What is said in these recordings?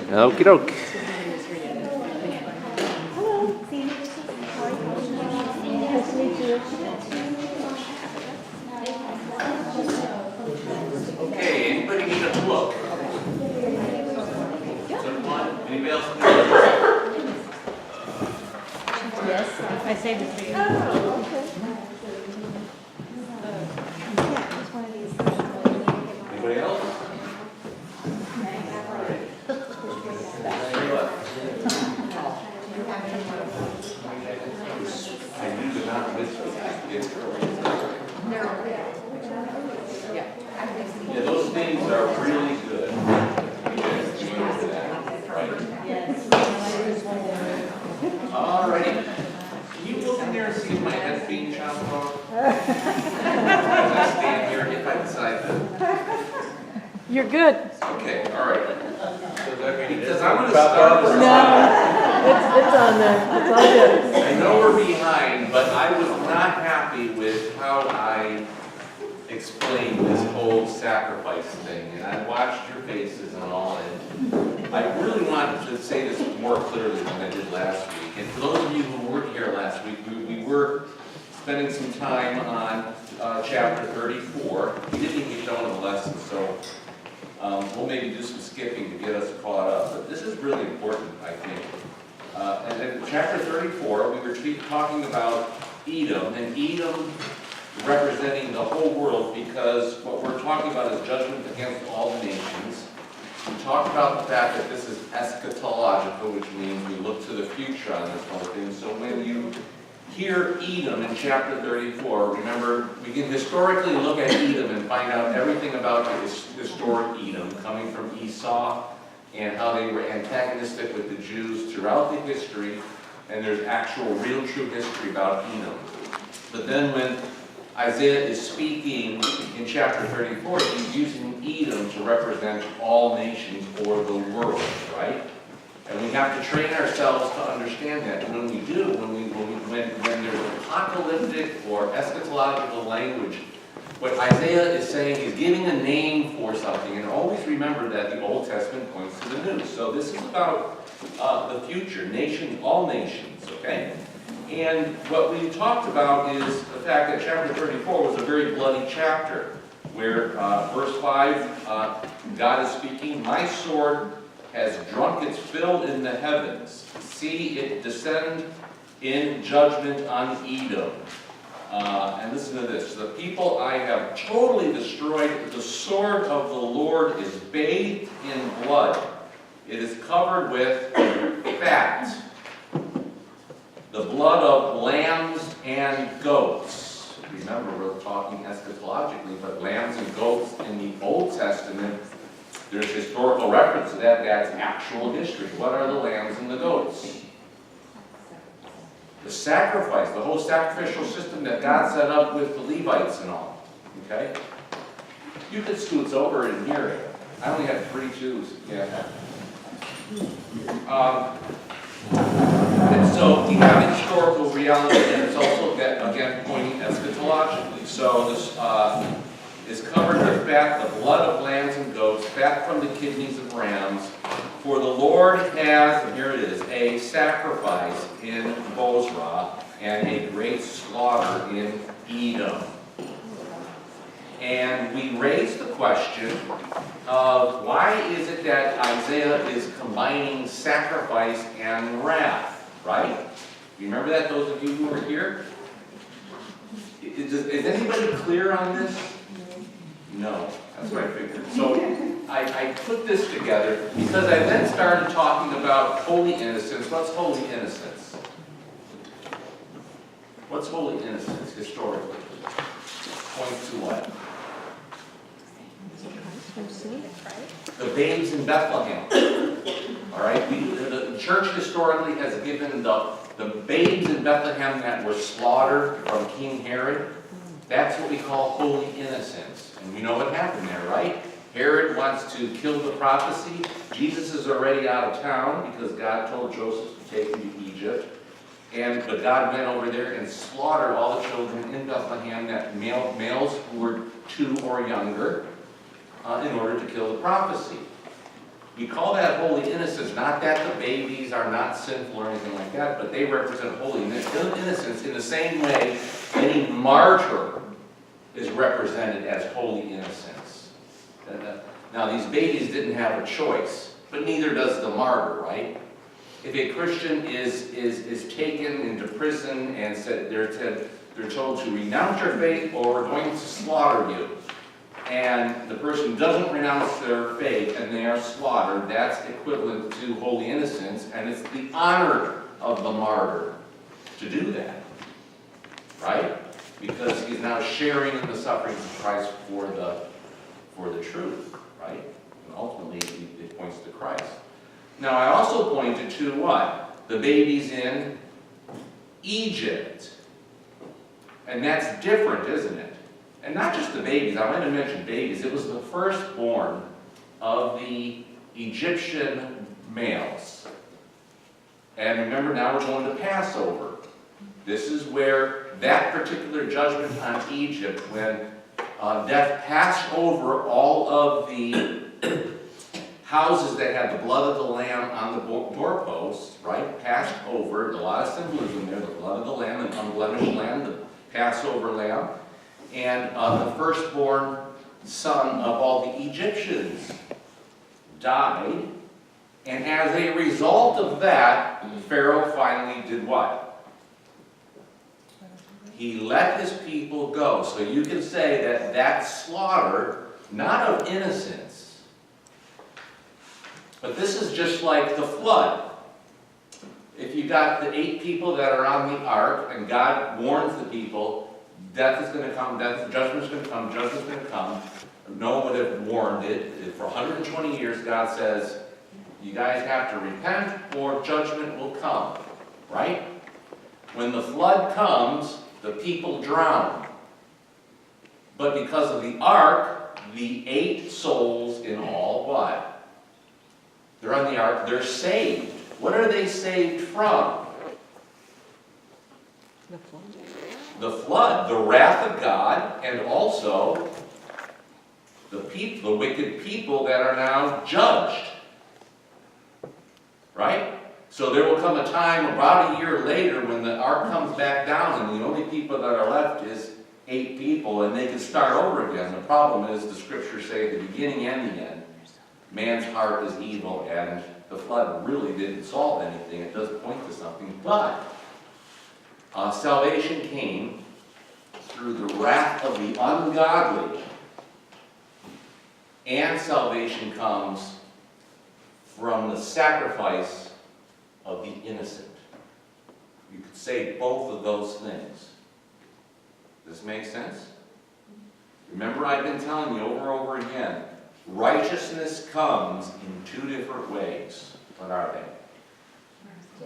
Okie doke. Okay, anybody need a book? Someone? Anybody else? Yes, I saved it for you. Anybody else? I do not miss it. Yeah, those things are really good. Yes, you remember that, right? All righty. Can you look in there and see if my head's being chopped off? As I stand here, if I decide to. You're good. Okay, all right. Because I'm going to start this No, off. it's on there. It's all good. I know we're behind, but I was not happy with how I explained this whole sacrifice thing. And I watched your faces and all, and I really wanted to say this more clearly than I did last week. And for those of you who weren't here last week, we were spending some time on chapter 34. We didn't even get done with the lesson, so we'll maybe do some skipping to get us caught up. But this is really important, I think. And in chapter 34, we were talking about Edom, and Edom representing the whole world, because what we're talking about is judgment against all the nations. We talked about the fact that this is eschatological, which means we look to the future on this whole thing. So when you hear Edom in chapter 34, remember, we can historically look at Edom and find out everything about the historic Edom, coming from Esau, and how they were antagonistic with the Jews throughout the history, and there's actual, real, true history about Edom. But then when Isaiah is speaking in chapter 34, he's using Edom to represent all nations or the world, right? And we have to train ourselves to understand that. And when we do, when there's apocalyptic or eschatological language, what Isaiah is saying is giving a name for something. And always remember that the Old Testament points to the New. So this is about the future, all nations, okay? And what we talked about is the fact that chapter 34 was a very bloody chapter, where verse 5, God is speaking, "My sword has drunk its fill in the heavens. See it descend in judgment on Edom." And listen to this. "The people I have totally destroyed, the sword of the Lord is bathed in blood. It is covered with fat, the blood of lambs and goats." Remember, we're talking eschatologically, but lambs and goats in the Old Testament, there's historical reference to that. That's actual history. What are the lambs and the goats? The sacrifice, the whole sacrificial system that God set up with the Levites and all. Okay? You could scoot over in here. I only have 3 twos. Yeah. And so we have historical reality, and it's also, again, pointing eschatologically. So this is covered with fat, the blood of lambs and goats, fat from the kidneys of rams. For the Lord has, and here it is, a sacrifice in Bozrah and a great slaughter in Edom. And we raise the question of why is it that Isaiah is combining sacrifice and wrath, right? You remember that, those of you who were here? Is anybody clear on this? No, that's what I figured. So I put this together because I then started talking about holy innocence. What's holy innocence? What's holy innocence historically? Point to what? The babes in Bethlehem. All right, the church historically has given the babes in Bethlehem that were slaughtered from King Herod. That's what we call holy innocence. And we know what happened there, right? Herod wants to kill the prophecy. Jesus is already out of town because God told Joseph to take him to Egypt. But God went over there and slaughtered all the children in Bethlehem, that males who were 2 or younger, in order to kill the prophecy. We call that holy innocence, not that the babies are not sinful or anything like that, but they represent holy innocence in the same way any martyr is represented as holy innocence. Now, these babies didn't have a choice, but neither does the martyr, right? If a Christian is taken into prison and they're told to renounce your faith or we're going to slaughter you, and the person doesn't renounce their faith and they are slaughtered, that's equivalent to holy innocence, and it's the honor of the martyr to do that, right? Because he's now sharing in the sufferings of Christ for the truth, right? And ultimately, it points to Christ. Now, I also pointed to what? The babies in Egypt. And that's different, isn't it? And not just the babies, I might have mentioned babies. It was the firstborn of the Egyptian males. And remember, now we're going to Passover. This is where that particular judgment on Egypt, when death passed over all of the houses that had the blood of the lamb on the doorposts, right? Passed over, a lot of symbolism there, the blood of the lamb, the unblemished lamb, the Passover lamb, and the firstborn son of all the Egyptians died. And as a result of that, Pharaoh finally did what? He let his people go. So you can say that that slaughter, not of innocence, but this is just like the flood. If you got the 8 people that are on the ark, and God warns the people, death is going to come, judgment is going to come, judgment is going to come. No one would have warned it. For 120 years, God says, you guys have to repent or judgment will come, right? When the flood comes, the people drown. But because of the ark, the 8 souls in all, what? They're on the ark, they're saved. What are they saved from? The flood. The flood, the wrath of God, and also the wicked people that are now judged. Right? So there will come a time about a year later when the ark comes back down and the only people that are left is 8 people and they can start over again. The problem is the scriptures say the beginning and the end. Man's heart is evil, and the flood really didn't solve anything. It does point to something, but salvation came through the wrath of the ungodly, and salvation comes from the sacrifice of the innocent. You could say both of those things. Does this make sense? Remember, I've been telling you over and over again, righteousness comes in 2 different ways. What are they?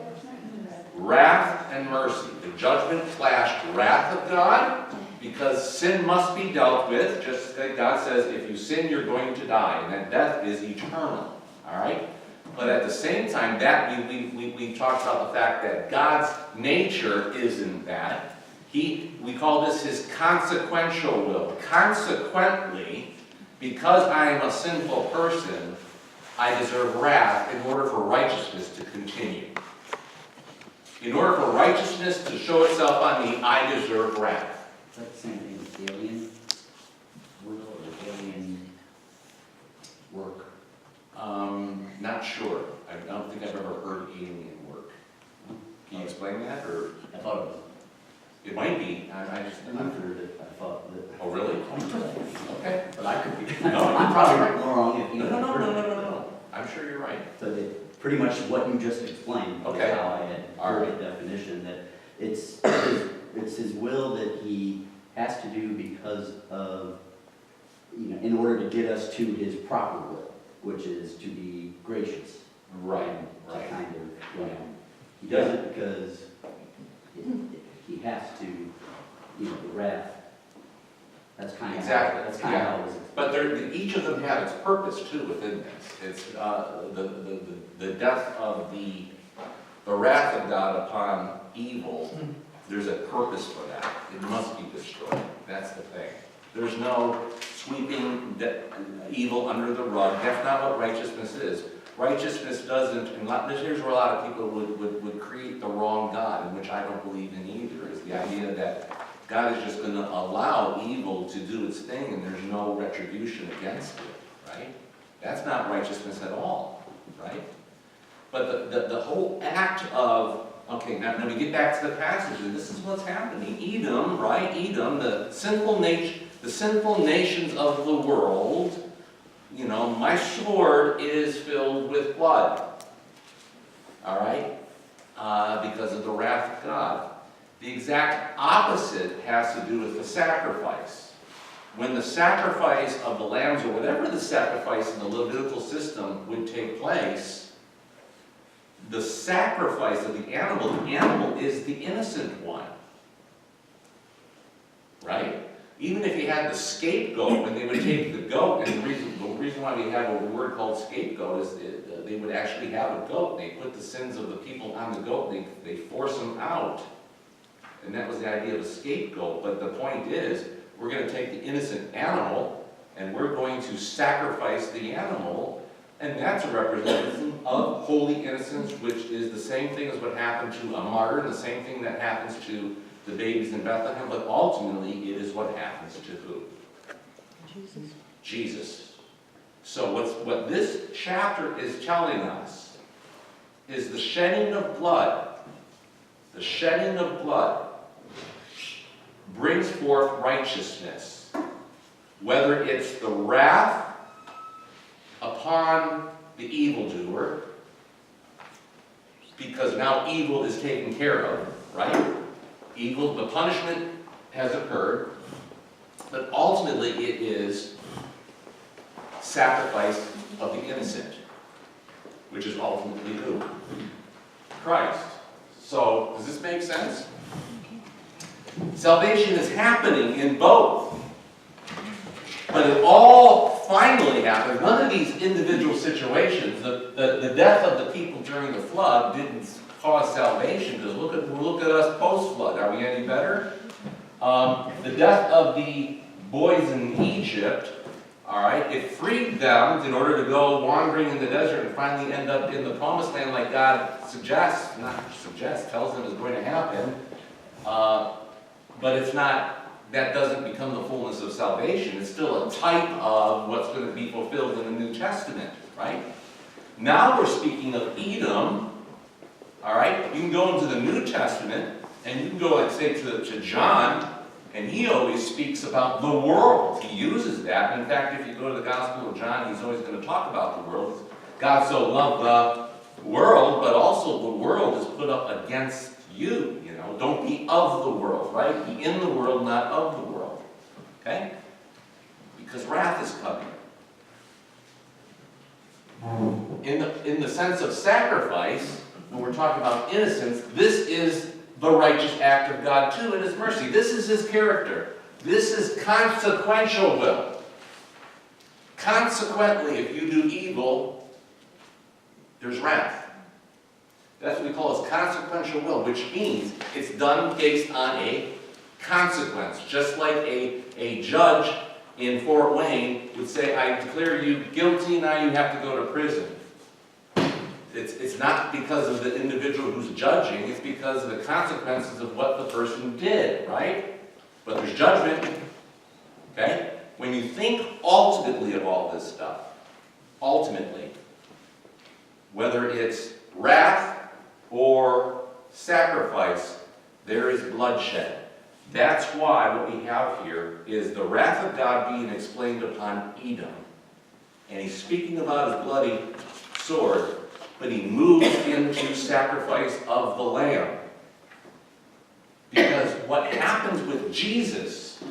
Wrath and mercy. The judgment flashed wrath of God because sin must be dealt with. Just like God says, if you sin, you're going to die. And that death is eternal. All right? But at the same time, that we talked about the fact that God's nature isn't that. We call this his consequential will. Consequently, because I am a sinful person, I deserve wrath in order for righteousness to continue. In order for righteousness to show itself on me, I deserve wrath. Is that the same thing as alien will or alien work? Not sure. I don't think I've ever heard alien work. Can you explain that? Or I thought it was. it might be. I just. I've heard it. I thought that. Oh, really? Okay. But I could be. No, I'm probably wrong if you. No. I'm sure you're right. So pretty much what you just explained Okay. is how I had heard the definition, that it's his will that he has to do because of, in order to get us to his proper will, which is to be gracious. Right. To Right. kind of, he does it because he has to, the wrath. That's kind of Exactly. That's kind of how it was. But each of them had its purpose too within this. It's the death of the wrath of God upon evil. There's a purpose for that. It must be destroyed. That's the thing. There's no sweeping evil under the rug. That's not what righteousness is. Righteousness doesn't, and here's where a lot of people would create the wrong God, in which I don't believe in either, is the idea that God is just going to allow evil to do its thing and there's no retribution against it, right? That's not righteousness at all, right? But the whole act of, okay, now we get back to the passage, and this is what's happening. Edom, right? Edom, the sinful nations of the world, you know, my sword is filled with blood. All right? Because of the wrath of God. The exact opposite has to do with the sacrifice. When the sacrifice of the lambs, or whatever the sacrifice in the Levitical system would take place, the sacrifice of the animal is the innocent one. Right? Even if you had the scapegoat, when they would take the goat, and the reason why we have a word called scapegoat is they would actually have a goat. They put the sins of the people on the goat, they force them out. And that was the idea of a scapegoat. But the point is, we're going to take the innocent animal, and we're going to sacrifice the animal, and that's a representative of holy innocence, which is the same thing as what happened to a martyr, the same thing that happens to the babies in Bethlehem, but ultimately it is what happens to who? Jesus. Jesus. So what this chapter is telling us is the shedding of blood brings forth righteousness. Whether it's the wrath upon the evildoer, because now evil is taken care of, right? Evil, the punishment has occurred, but ultimately it is sacrifice of the innocent, which is ultimately who? Christ. So, does this make sense? Salvation is happening in both. But it all finally happens. None of these individual situations, the death of the people during the flood didn't cause salvation, because look at us post-flood. Are we any better? The death of the boys in Egypt, all right, it freed them in order to go wandering in the desert and finally end up in the promised land like God tells them is going to happen. But it's not, that doesn't become the fullness of salvation. It's still a type of what's going to be fulfilled in the New Testament, right? Now we're speaking of Edom, all right? You can go into the New Testament, and you can go, like, say, to John, and he always speaks about the world. He uses that. In fact, if you go to the Gospel of John, he's always going to talk about the world. God so loved the world, but also the world is put up against you, you know. Don't be of the world, right? Be in the world, not of the world. Okay? Because wrath is coming. In the sense of sacrifice, when we're talking about innocence, this is the righteous act of God too in His mercy. This is His character. This is consequential will. Consequently, if you do evil, there's wrath. That's what we call as consequential will, which means it's done based on a consequence. Just like a judge in Fort Wayne would say, I declare you guilty, now you have to go to prison. It's not because of the individual who's judging, it's because of the consequences of what the person did, right? But there's judgment, okay? When you think ultimately of all this stuff, ultimately, whether it's wrath or sacrifice, there is bloodshed. That's why what we have here is the wrath of God being explained upon Edom. And he's speaking about his bloody sword, but he moves into sacrifice of the lamb. Because what happens with Jesus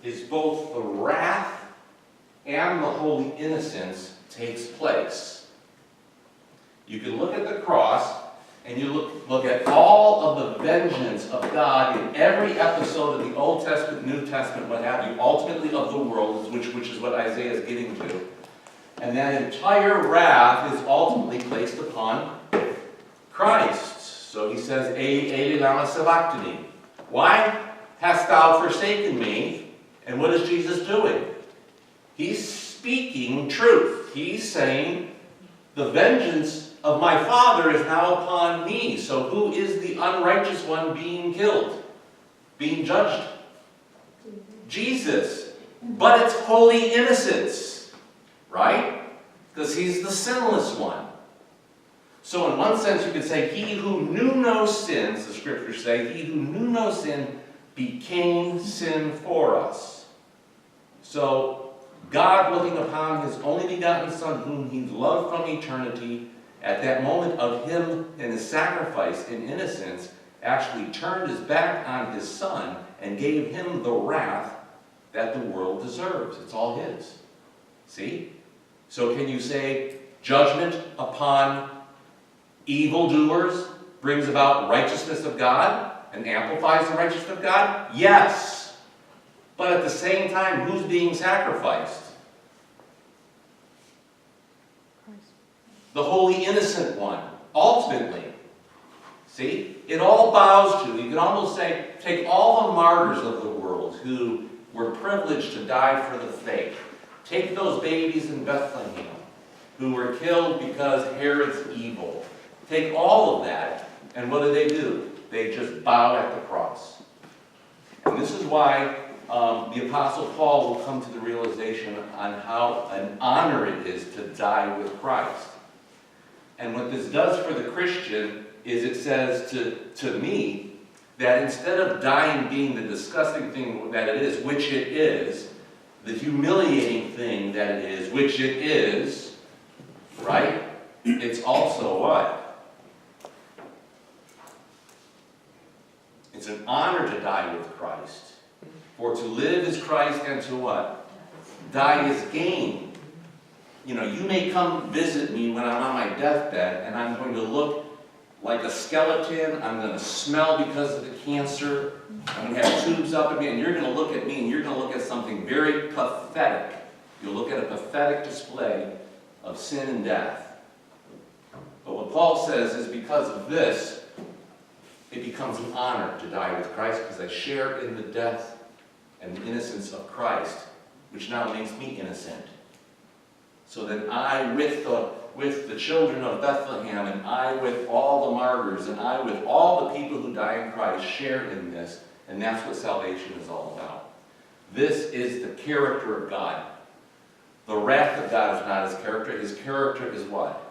is both the wrath and the holy innocence takes place. You can look at the cross, and you look at all of the vengeance of God in every episode of the Old Testament, New Testament, what have you, ultimately of the world, which is what Isaiah is getting to. And that entire wrath is ultimately placed upon Christ. So he says, Eli lama sabachthani. Why? hast thou forsaken me? And what is Jesus doing? He's speaking truth. He's saying, the vengeance of my Father is now upon me. So who is the unrighteous one being killed, being judged? Jesus. But it's holy innocence, right? Because he's the sinless one. So in one sense you could say, he who knew no sins, the scriptures say, he who knew no sin became sin for us. So God, looking upon his only begotten Son, whom he loved from eternity, at that moment of him and his sacrifice in innocence, actually turned his back on his Son and gave him the wrath that the world deserves. It's all his. See? So can you say judgment upon evildoers brings about righteousness of God and amplifies the righteousness of God? Yes. But at the same time, who's being sacrificed? The holy innocent one, ultimately. See? It all bows to, you could almost say, take all the martyrs of the world who were privileged to die for the faith. Take those babies in Bethlehem who were killed because Herod's evil. Take all of that, and what do? They just bow at the cross. And this is why the Apostle Paul will come to the realization on how an honor it is to die with Christ. And what this does for the Christian is it says to me that instead of dying being the disgusting thing that it is, which it is, the humiliating thing that it is, which it is, right? It's also what? It's an honor to die with Christ. For to live is Christ, and to what? Die is gain. You know, you may come visit me when I'm on my deathbed, and I'm going to look like a skeleton. I'm going to smell because of the cancer. I'm going to have tubes up at me, and you're going to look at me, and you're going to look at something very pathetic. You'll look at a pathetic display of sin and death. But what Paul says is because of this, it becomes an honor to die with Christ because I share in the death and the innocence of Christ, which now makes me innocent. So then I, with the children of Bethlehem, and I with all the martyrs, and I with all the people who die in Christ, share in this, and that's what salvation is all about. This is the character of God. The wrath of God is not his character. His character is what?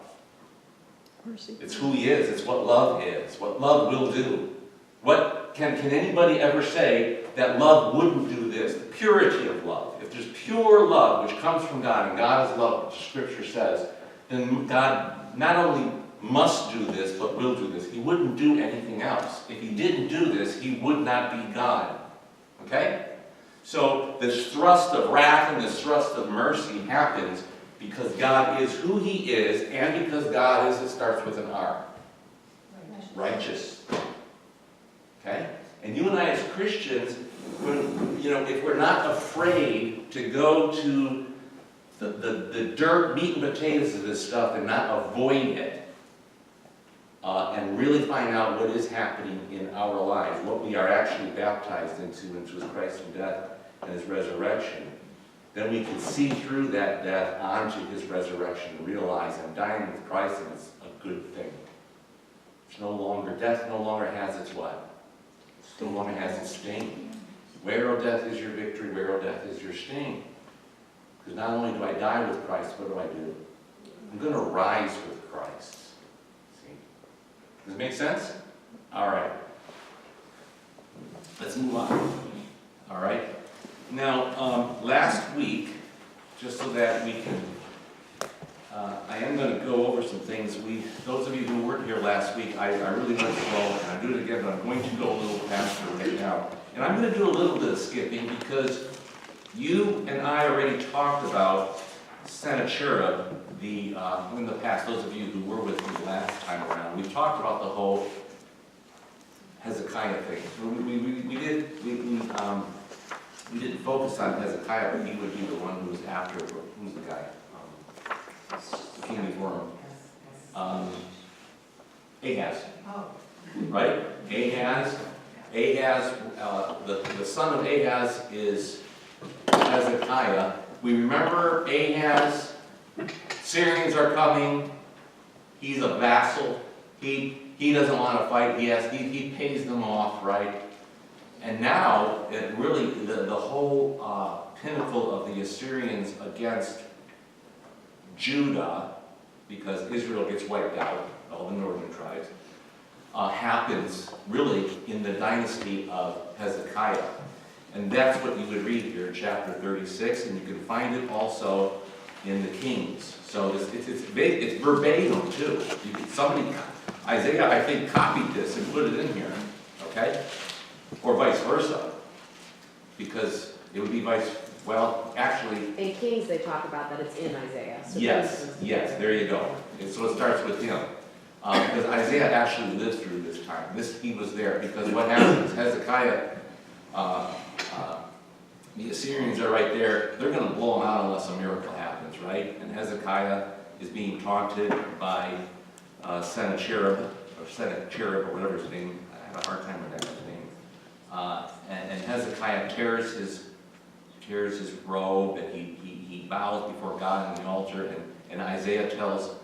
Mercy. It's who he is. It's what love is. What love will do. What can anybody ever say that love wouldn't do this? The purity of love. If there's pure love which comes from God, and God is love, which Scripture says, then God not only must do this, but will do this. He wouldn't do anything else. If he didn't do this, he would not be God. Okay? So this thrust of wrath and this thrust of mercy happens because God is who he is, and because God is, it starts with an R. Righteous. Okay? And you and I as Christians, if we're not afraid to go to the dirt, meat and potatoes of this stuff and not avoid it, and really find out what is happening in our lives, what we are actually baptized into his Christ's death and his resurrection, then we can see through that death onto his resurrection and realize I'm dying with Christ and it's a good thing. It's no longer, death no longer has its what? No longer has its sting. Where, O death, is your victory? Where, O death, is your sting? Because not only do I die with Christ, what do? I'm going to rise with Christ. See? Does it make sense? All right. Let's move on. All right. Now, last week, just so that we can, I am going to go over some things. Those of you who weren't here last week, I really went slow, and I'll do it again, but I'm going to go a little faster right now. And I'm going to do a little bit of skipping because you and I already talked about Sennacherib in the past. Those of you who were with me last time around, we talked about the whole Hezekiah thing. We didn't focus on Hezekiah, but he would be the one who was after. Who's the guy? The king of worm. Ahaz. Right? Ahaz. Ahaz, the son of Ahaz is Hezekiah. We remember Ahaz, Syrians are coming, he's a vassal, he doesn't want to fight, he pays them off, right? And now, it really, the whole pinnacle of the Assyrians against Judah, because Israel gets wiped out, all the northern tribes, happens really in the dynasty of Hezekiah. And that's what you would read here in chapter 36, and you can find it also in the Kings. So it's verbatim too. Isaiah, I think, copied this and put it in here, okay? Or vice versa, because it would be actually. In Kings, they talk about that it's in Isaiah. So Yes, there you go. And so it starts with him. Because Isaiah actually lived through this time. He was there, because what happens, Hezekiah, the Assyrians are right there. They're going to blow them out unless a miracle happens, right? And Hezekiah is being taunted by Sennacherib, or whatever his name. I have a hard time with that guy's name. And Hezekiah tears his robe, and he bows before God on the altar, and Isaiah tells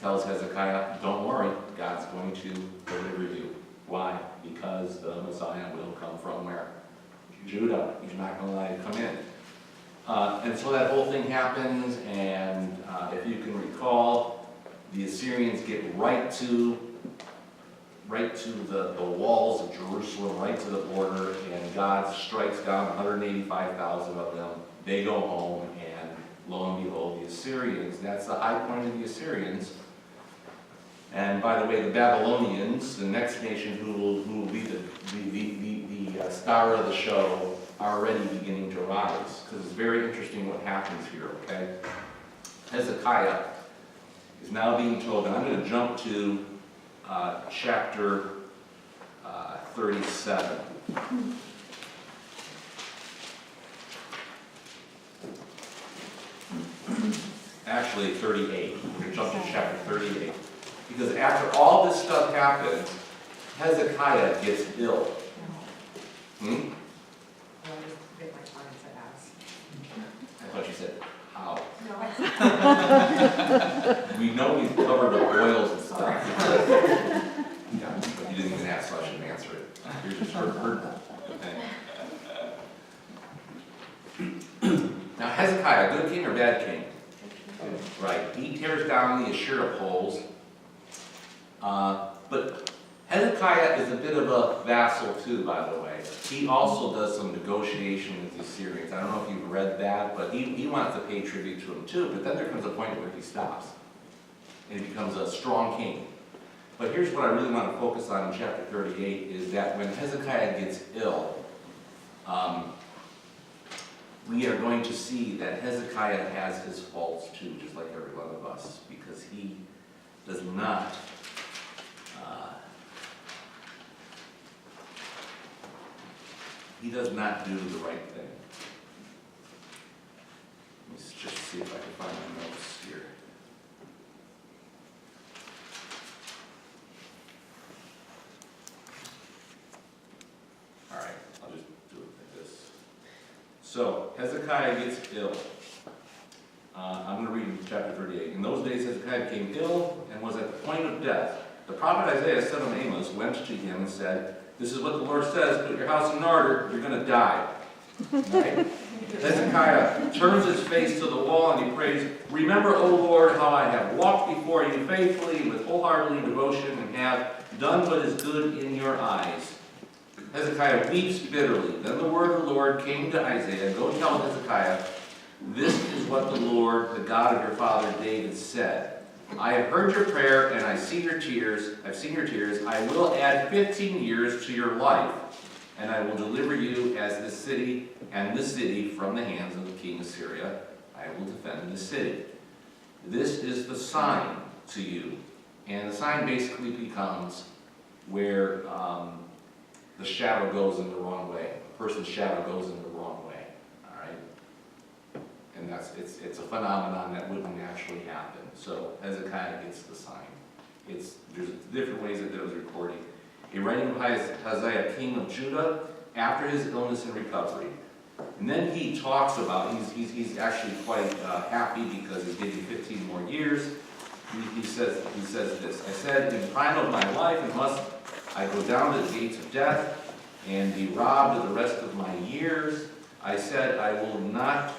Hezekiah, don't worry, God's going to deliver you. Why? Because the Messiah will come from where? Judah. He's not going to let it come in. And so that whole thing happens, and if you can recall, the Assyrians get right to the walls of Jerusalem, right to the border, and God strikes down 185,000 of them. They go home, and lo and behold, the Assyrians, that's the high point of the Assyrians. And by the way, the Babylonians, the next nation who will be the star of the show, are already beginning to rise. Because it's very interesting what happens here, okay? Hezekiah is now being told, and I'm going to jump to chapter 37. Actually, 38. We're going to jump to chapter 38. Because after all this stuff happens, Hezekiah gets ill. I thought you said, how? We know we've covered the oils and stuff. Yeah, but you didn't even ask, so I shouldn't answer it. You're just heard that. Okay. Now, Hezekiah, good king or bad king? Right. He tears down the Asherah poles. But Hezekiah is a bit of a vassal too, by the way. He also does some negotiation with the Assyrians. I don't know if you've read that, but he wants to pay tribute to him too. But then there comes a point where he stops, and he becomes a strong king. But here's what I really want to focus on in chapter 38, is that when Hezekiah gets ill, we are going to see that Hezekiah has his faults too, just like every one of us, because he does not do the right thing. Let's just see if I can find my notes here. All right, I'll just do it like this. So, Hezekiah gets ill. I'm going to read in chapter 38. In those days, Hezekiah became ill and was at the point of death. The prophet Isaiah, son of Amos, went to him and said, "This is what the Lord says, put your house in order, you're going to die." Right? Hezekiah turns his face to the wall and he prays, "Remember, O Lord, how I have walked before you faithfully with wholeheartedly devotion and have done what is good in your eyes." Hezekiah weeps bitterly. Then the word of the Lord came to Isaiah, "Go tell Hezekiah, this is what the Lord, the God of your father David, said. I have heard your prayer and I've seen your tears. I will add 15 years to your life, and I will deliver you as this city and this city from the hands of the king of Syria. I will defend the city. This is the sign to you." And the sign basically becomes where the shadow goes in the wrong way. A person's shadow goes in the wrong way. All right? And it's a phenomenon that wouldn't actually happen. So Hezekiah gets the sign. There's different ways that was recording. a writing of Uzziah, king of Judah, after his illness and recovery. And then he talks about, he's actually quite happy because he's getting 15 more years. He says this, I said, in the prime of my life, and must I go down to the gates of death and be robbed of the rest of my years? I said, I will not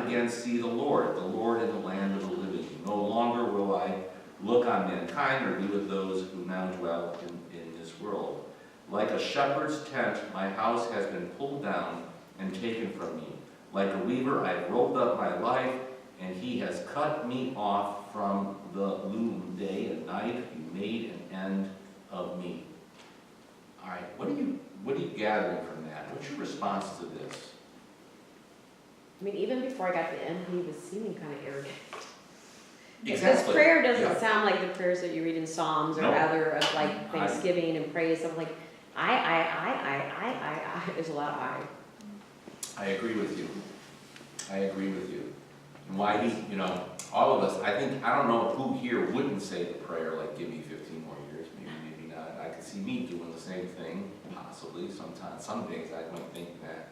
again see the Lord in the land of the living. No longer will I look on mankind or be with those who now dwell in this world. Like a shepherd's tent, my house has been pulled down and taken from me. Like a weaver, I have rolled up my life, and he has cut me off from the loom. Day and night, he made an end of me. All right, what are you gathering from that? What's your response to this? I mean, even before I got to the end, he was seeming kind of arrogant. Exactly. This prayer doesn't Yeah. sound like the prayers that you read in Psalms or No. other of like Thanksgiving and praise. I'm like, I. There's a lot of I. I agree with you. I agree with you. And why all of us, I don't know who here wouldn't say the prayer, like, give me 15 more years, maybe not. I could see me doing the same thing, possibly, sometimes. Some days I might think that,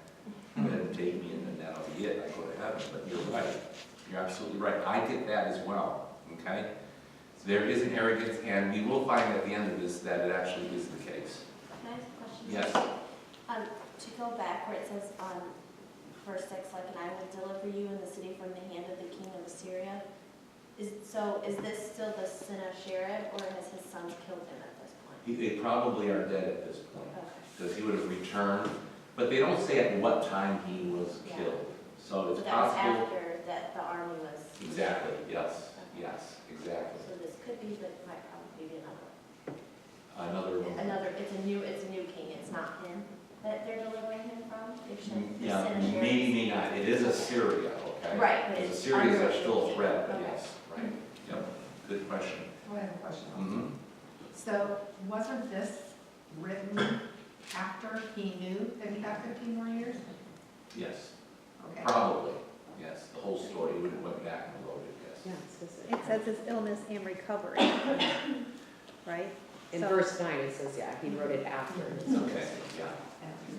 go ahead and take me and then that'll be it, I go to heaven. But you're right. You're absolutely right. I get that as well, okay? So there is an arrogance, and we will find at the end of this that it actually is the case. Can I ask a question? Yes. To go back where it says on verse 6, like, and I will deliver you and the city from the hand of the king of Assyria. Is this still the Sennacherib, or has his sons killed him at this point? They probably are dead at this point, Okay. because he would have returned, but they don't say at what time he was Yeah. killed. So it's So that was possible. after that the army was. Exactly, yes, Okay. yes, exactly. So this could be, but might probably be another Another one. one. It's a new king. It's not him that they're delivering him from. They should. the Yeah, Sennacherib. maybe not. It is Assyria, okay? Right, but Because it's Assyrians under are still a the threat, but king. yes, right. Yep, good question. I have a question. Mm-hmm. So wasn't this written after he knew that he got 15 more years? Yes, Okay. probably, yes. The whole story would have went back and wrote it, yes. Yeah, it's just, It says his illness and recovery, right? in So- verse 9, it says, yeah, he wrote it after. Okay, yeah,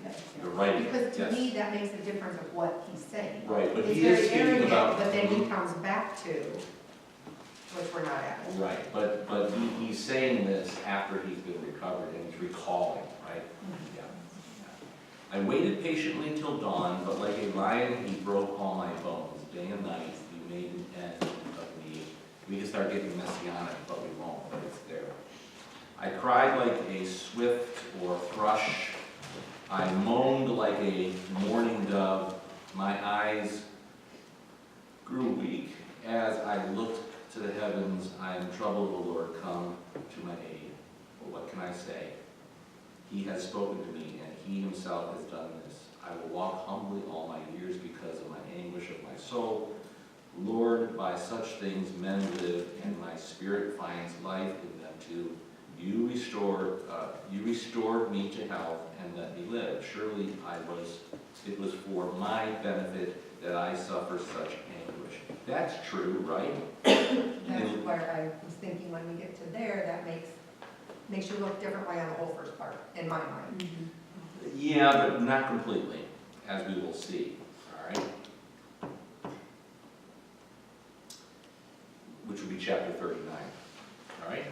Okay. you're right, Because to yes. me, that makes a difference of what he's saying. Right, but It's he is very speaking arrogant, about. but then he comes back to, which we're not at. Right, but he's saying this after he's been recovered and he's recalling, right? Yeah. I waited patiently till dawn, but like a lion he broke all my bones. Day and night you made an end of me. We can start getting messianic, but we won't, but it's there. I cried like a swift or thrush. I moaned like a mourning dove. My eyes grew weak. As I looked to the heavens, I am troubled, O Lord, come to my aid. But what can I say? He has spoken to me, and he himself has done this. I will walk humbly all my years because of my anguish of my soul. Lord, by such things men live, and my spirit finds life in them too. You restored me to health and let me live. Surely it was for my benefit that I suffer such anguish. That's true, right? That's where I was thinking when we get to there, that makes you look differently on the whole first part, in my mind. Yeah, but not completely, as we will see, all right? Which would be chapter 39, all right?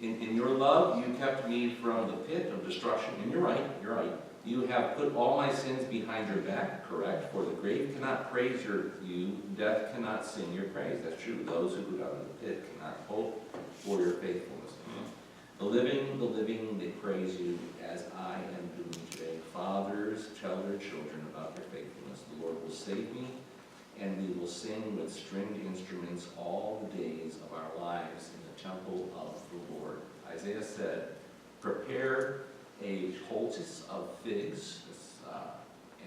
In your love, you kept me from the pit of destruction, and you're right. You have put all my sins behind your back, correct? For the grave cannot praise you, death cannot sing your praise. That's true. Those who go down to the pit cannot hope for your faithfulness. The living, they praise you as I am doing today. Fathers tell their children about your faithfulness. The Lord will save me, and we will sing with stringed instruments all the days of our lives in the temple of the Lord. Isaiah said, prepare a poultice of figs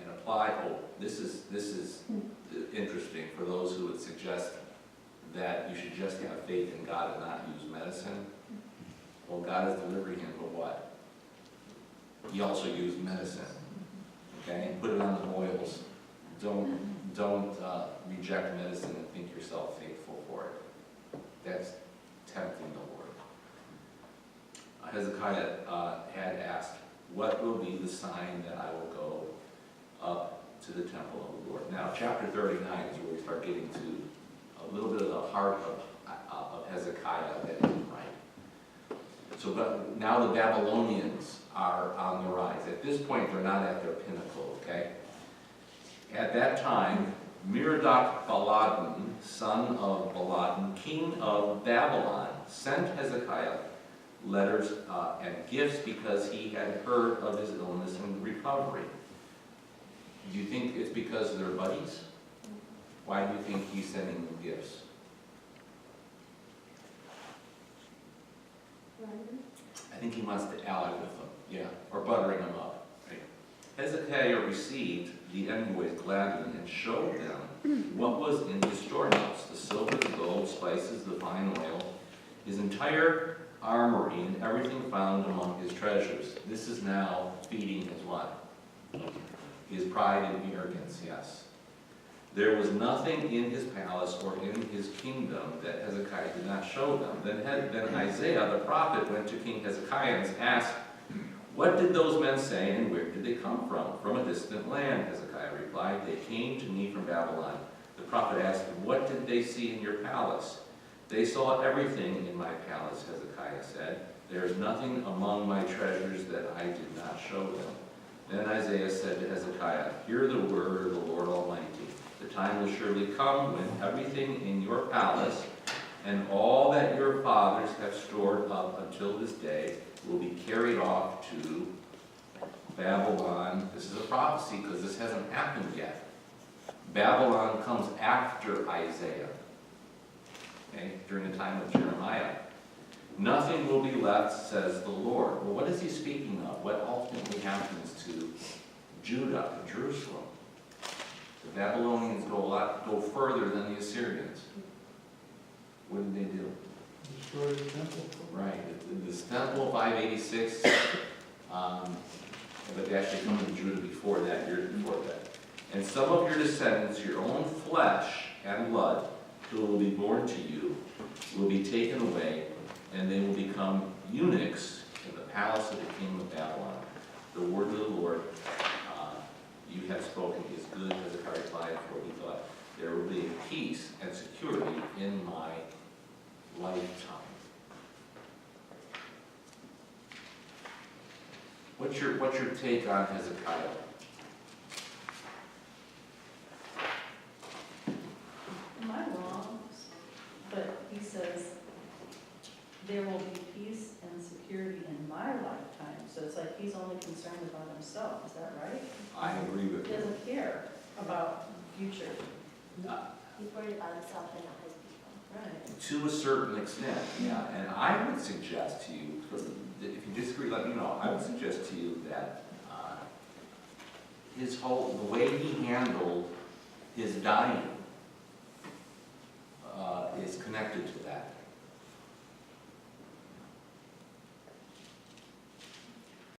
and apply, this is interesting for those who would suggest that you should just have faith in God and not use medicine. Well, God is delivering him, but what? He also used medicine, okay? Put it on the boils. Don't reject medicine and think yourself faithful for it. That's tempting the Lord. Hezekiah had asked, what will be the sign that I will go up to the temple of the Lord? Now, chapter 39 is where we start getting to a little bit of the heart of Hezekiah that isn't right. So but now the Babylonians are on the rise. At this point, they're not at their pinnacle, okay? At that time, Merodach-Baladan, son of Baladan, king of Babylon, sent Hezekiah letters and gifts because he had heard of his illness and recovery. Do you think it's because they're buddies? Why do you think he's sending them gifts? I think he wants to ally with them, yeah, or buttering them up. Right? Hezekiah received the envoys gladly and showed them what was in his storehouse, the silver, the gold, spices, the fine oil, his entire armory, and everything found among his treasures. This is now feeding his what? His pride and arrogance, yes. There was nothing in his palace or in his kingdom that Hezekiah did not show them. Then Isaiah the prophet went to King Hezekiah and asked, what did those men say and where did they come from? From a distant land, Hezekiah replied. They came to me from Babylon. The prophet asked, what did they see in your palace? They saw everything in my palace, Hezekiah said. There is nothing among my treasures that I did not show them. Then Isaiah said to Hezekiah, hear the word of the Lord Almighty. The time will surely come when everything in your palace and all that your fathers have stored up until this day will be carried off to Babylon. This is a prophecy because this hasn't happened yet. Babylon comes after Isaiah, okay, during the time of Jeremiah. Nothing will be left, says the Lord. Well, what is he speaking of? What ultimately happens to Judah and Jerusalem? The Babylonians go further than the Assyrians. What did they do? Destroy the temple. Right, this temple 586, but they actually come to Judah before that, years before that. And some of your descendants, your own flesh and blood, who will be born to you, will be taken away, and they will become eunuchs in the palace of the king of Babylon. The word of the Lord you have spoken is good, Hezekiah replied, for he thought, there will be peace and security in my lifetime. What's your take on Hezekiah? Am I wrong? But he says, there will be peace and security in my lifetime. So it's like he's only concerned about himself. Is that right? I agree with He you. doesn't care about the future. He's worried about himself and not his people. Right. To a certain extent, yeah. And I would suggest to you, if you disagree, let me know. I would suggest to you that the way he handled his dying is connected to that.